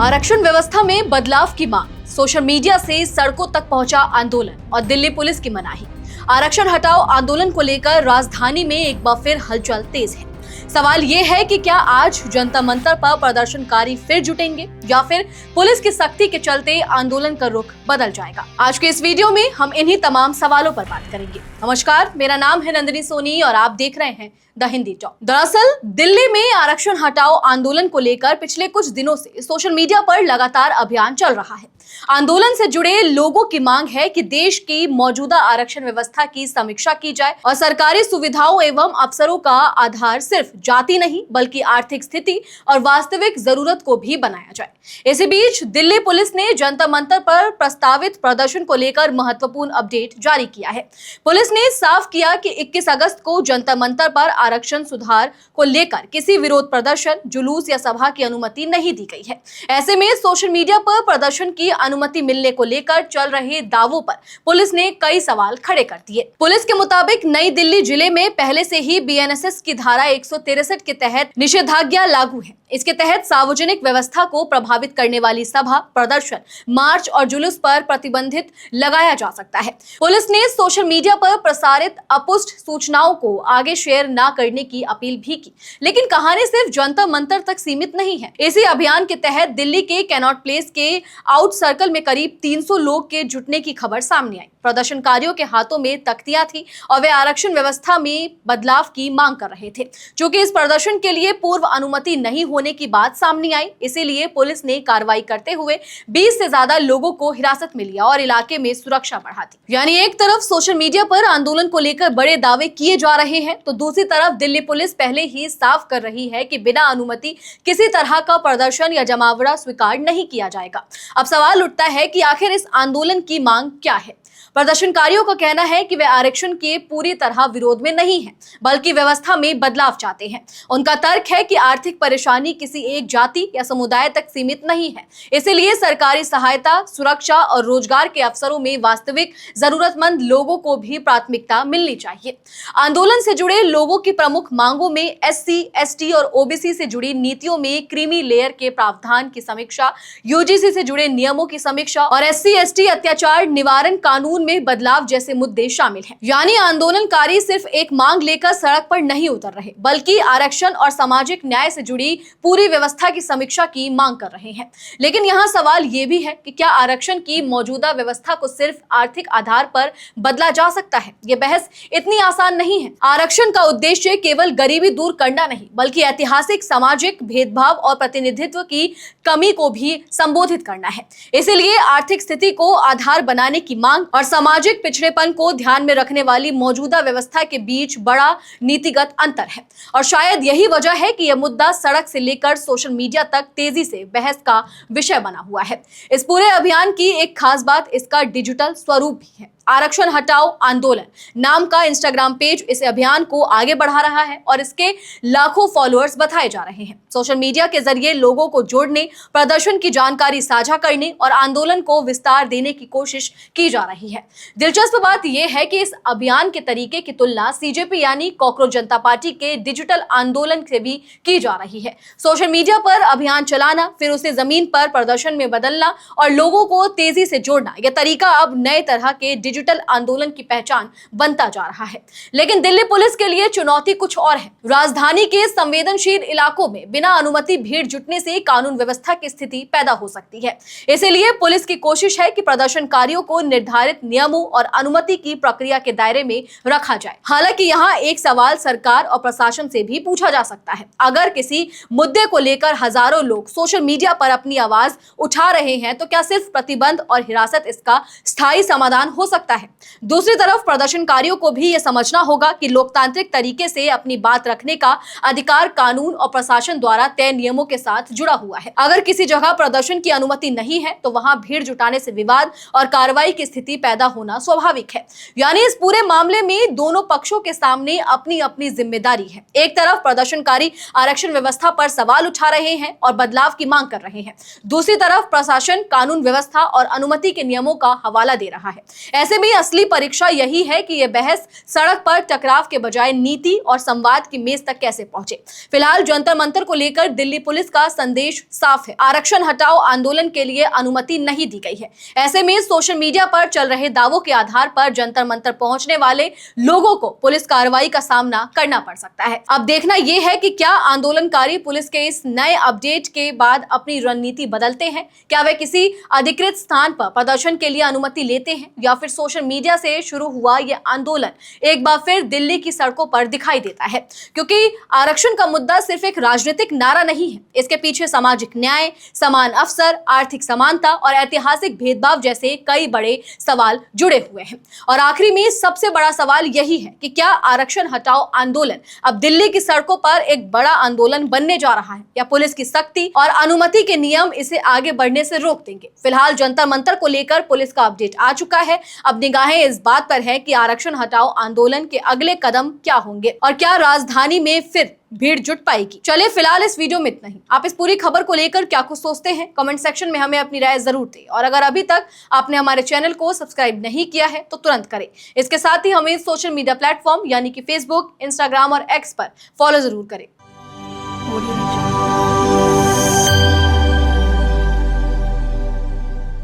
आरक्षण व्यवस्था में बदलाव की मांग, सोशल मीडिया से सड़कों तक पहुंचा आंदोलन और दिल्ली पुलिस की मनाही। आरक्षण हटाओ आंदोलन को लेकर राजधानी में एक बार फिर हलचल तेज है। सवाल ये है कि क्या आज जंतर मंतर पर प्रदर्शनकारी फिर जुटेंगे या फिर पुलिस की सख्ती के चलते आंदोलन का रुख बदल जाएगा। आज के इस वीडियो में हम इन्हीं तमाम सवालों पर बात करेंगे। नमस्कार, मेरा नाम है नंदिनी सोनी और आप देख रहे हैं द हिंदी टॉक। दरअसल दिल्ली में आरक्षण हटाओ आंदोलन को लेकर पिछले कुछ दिनों से सोशल मीडिया पर लगातार अभियान चल रहा है। आंदोलन से जुड़े लोगों की मांग है कि देश की मौजूदा आरक्षण व्यवस्था की समीक्षा की जाए और सरकारी सुविधाओं एवं अवसरों का आधार सिर्फ जाति नहीं बल्कि आर्थिक स्थिति और वास्तविक जरूरत को भी बनाया जाए। इसी बीच दिल्ली पुलिस ने जंतर मंतर पर प्रस्तावित प्रदर्शन को लेकर महत्वपूर्ण अपडेट जारी किया है। पुलिस ने साफ किया कि 21 अगस्त को जंतर मंतर पर आरक्षण सुधार को लेकर किसी विरोध प्रदर्शन, जुलूस या सभा की अनुमति नहीं दी गई है। ऐसे में सोशल मीडिया पर प्रदर्शन की अनुमति मिलने को लेकर चल रहे दावों पर पुलिस ने कई सवाल खड़े कर दिए। पुलिस के मुताबिक नई दिल्ली जिले में पहले से ही बीएनएसएस की धारा 163 के तहत निषेधाज्ञा लागू है। इसके तहत सार्वजनिक व्यवस्था को प्रभावित करने वाली सभा, प्रदर्शन, मार्च और जुलूस पर प्रतिबंधित लगाया जा सकता है। पुलिस ने सोशल मीडिया पर प्रसारित अपुष्ट सूचनाओं को आगे शेयर न करने की अपील भी की, लेकिन कहानी सिर्फ जंतर मंतर तक सीमित नहीं है। इसी अभियान के तहत दिल्ली के कैनॉट प्लेस के आउट सर्कल में करीब 300 लोग के जुटने की खबर सामने आई। प्रदर्शनकारियों के हाथों में तख्तियां थी और वे आरक्षण व्यवस्था में बदलाव की मांग कर रहे थे। चूंकि इस प्रदर्शन के लिए पूर्व अनुमति नहीं होने की बात सामने आई, इसीलिए पुलिस ने कार्रवाई करते हुए 20 से ज्यादा लोगों को हिरासत में लिया और इलाके में सुरक्षा बढ़ा दी। यानी एक तरफ सोशल मीडिया पर आंदोलन को लेकर बड़े दावे किए जा रहे हैं, तो दूसरी तरफ दिल्ली पुलिस पहले ही साफ कर रही है कि बिना अनुमति किसी तरह का प्रदर्शन या जमावड़ा स्वीकार नहीं किया जाएगा। अब सवाल उठता है कि आखिर इस आंदोलन की मांग क्या है। प्रदर्शनकारियों का कहना है कि वे आरक्षण के पूरी तरह विरोध में नहीं हैं, बल्कि व्यवस्था में बदलाव चाहते हैं। उनका तर्क है कि आर्थिक परेशानी किसी एक जाति या समुदाय तक सीमित नहीं है, इसीलिए सरकारी सहायता, सुरक्षा और रोजगार के अवसरों में वास्तविक जरूरतमंद लोगों को भी प्राथमिकता मिलनी चाहिए। आंदोलन से जुड़े लोगों की प्रमुख मांगों में एससी, एसटी और ओबीसी से जुड़ी नीतियों में क्रीमी लेयर के प्रावधान की समीक्षा, यूजीसी से जुड़े नियमों की समीक्षा और एससी एसटी अत्याचार निवारण कानून में बदलाव जैसे मुद्दे शामिल हैं। यानी आंदोलनकारी सिर्फ एक मांग लेकर सड़क पर नहीं उतर रहे, बल्कि आरक्षण और सामाजिक न्याय से जुड़ी पूरी व्यवस्था की समीक्षा की मांग कर रहे हैं। लेकिन यहाँ सवाल ये भी है कि क्या आरक्षण की मौजूदा व्यवस्था को सिर्फ आर्थिक आधार पर बदला जा सकता है? ये बहस इतनी आसान नहीं है। आरक्षण का उद्देश्य केवल गरीबी दूर करना नहीं, बल्कि ऐतिहासिक सामाजिक भेदभाव और प्रतिनिधित्व की कमी को भी संबोधित करना है। इसीलिए आर्थिक स्थिति को आधार बनाने की मांग और सामाजिक पिछड़ेपन को ध्यान में रखने वाली मौजूदा व्यवस्था के बीच बड़ा नीतिगत अंतर है। और शायद यही वजह है कि यह मुद्दा सड़क से लेकर सोशल मीडिया तक तेजी से बहस का विषय बना हुआ है। इस पूरे अभियान की एक खास बात इसका डिजिटल स्वरूप भी है। आरक्षण हटाओ आंदोलन नाम का इंस्टाग्राम पेज इस अभियान को आगे बढ़ा रहा है और इसके लाखों फॉलोअर्स बताए जा रहे हैं। सोशल मीडिया के जरिए लोगों को जोड़ने, प्रदर्शन की जानकारी साझा करने और आंदोलन को विस्तार देने की कोशिश की जा रही है। दिलचस्प बात यह है कि इस अभियान के तरीके की तुलना सीजेपी यानी कॉकरोच जनता पार्टी के डिजिटल आंदोलन से भी की जा रही है। सोशल मीडिया पर अभियान चलाना, फिर उसे जमीन पर प्रदर्शन में बदलना और लोगों को तेजी से जोड़ना, यह तरीका अब नए तरह के डिजिटल आंदोलन की पहचान बनता जा रहा है। लेकिन दिल्ली पुलिस के लिए चुनौती कुछ और है। राजधानी के संवेदनशील इलाकों में बिना अनुमति भीड़ जुटने से कानून व्यवस्था की स्थिति पैदा हो सकती है। इसलिए पुलिस की कोशिश है कि प्रदर्शनकारियों को निर्धारित नियमों और अनुमति की प्रक्रिया के दायरे में रखा जाए। हालांकि यहाँ एक सवाल सरकार और प्रशासन से भी पूछा जा सकता है। अगर किसी मुद्दे को लेकर हजारों लोग सोशल मीडिया पर अपनी आवाज उठा रहे हैं, तो क्या सिर्फ प्रतिबंध और हिरासत इसका स्थायी समाधान हो सकता है? दूसरी तरफ प्रदर्शनकारियों को भी यह समझना होगा कि लोकतांत्रिक तरीके से अपनी बात रखने का अधिकार कानून और प्रशासन द्वारा तय नियमों के साथ जुड़ा हुआ है। अगर किसी जगह प्रदर्शन की अनुमति नहीं है, तो वहां भीड़ जुटाने से विवाद और कार्रवाई की स्थिति पैदा होना स्वाभाविक है। यानी इस पूरे मामले में दोनों पक्षों के सामने अपनी अपनी जिम्मेदारी है। एक तरफ प्रदर्शनकारी आरक्षण व्यवस्था पर सवाल उठा रहे हैं और बदलाव की मांग कर रहे हैं, दूसरी तरफ प्रशासन कानून व्यवस्था और अनुमति के नियमों का हवाला दे रहा है। ऐसे में असली परीक्षा यही है कि ये बहस सड़क पर टकराव के बजाय नीति और संवाद की मेज तक कैसे पहुंचे। फिलहाल जंतर मंतर को लेकर दिल्ली पुलिस का संदेश साफ है, आरक्षण हटाओ आंदोलन के लिए अनुमति नहीं दी गई है। ऐसे में सोशल मीडिया पर चल रहे दावों के आधार पर जंतर मंतर पहुंचने वाले लोगों को पुलिस कार्रवाई का सामना करना पड़ सकता है। अब देखना यह है कि क्या आंदोलनकारी पुलिस के इस नए अपडेट के बाद अपनी रणनीति बदलते हैं। क्या वे किसी अधिकृत स्थान पर प्रदर्शन के लिए अनुमति लेते हैं या फिर सोशल मीडिया से शुरू हुआ यह आंदोलन एक बार फिर दिल्ली की सड़कों पर दिखाई देता है। क्योंकि आरक्षण का मुद्दा सिर्फ एक राजनीतिक नारा नहीं है, इसके पीछे सामाजिक न्याय, समान अवसर, आर्थिक समानता और ऐतिहासिक भेदभाव जैसे कई बड़े सवाल जुड़े हुए हैं। और आखिरी में सबसे बड़ा सवाल यही है कि क्या आरक्षण हटाओ आंदोलन अब दिल्ली की सड़कों पर एक बड़ा आंदोलन बनने जा रहा है या पुलिस की सख्ती और अनुमति के नियम इसे आगे बढ़ने से रोक देंगे। फिलहाल जंतर मंतर को लेकर पुलिस का अपडेट आ चुका है। अब निगाहें इस बात पर है कि आरक्षण हटाओ आंदोलन के अगले कदम क्या होंगे और क्या राजधानी में फिर भीड़ जुट पाएगी। चलिए फिलहाल इस वीडियो में इतना ही। आप इस पूरी खबर को लेकर क्या कुछ सोचते हैं, कमेंट सेक्शन में हमें अपनी राय जरूर दें। और अगर अभी तक आपने हमारे चैनल को सब्सक्राइब नहीं किया है तो तुरंत करें। इसके साथ ही हमें सोशल मीडिया प्लेटफॉर्म यानी कि फेसबुक, इंस्टाग्राम और एक्स पर फॉलो जरूर करें।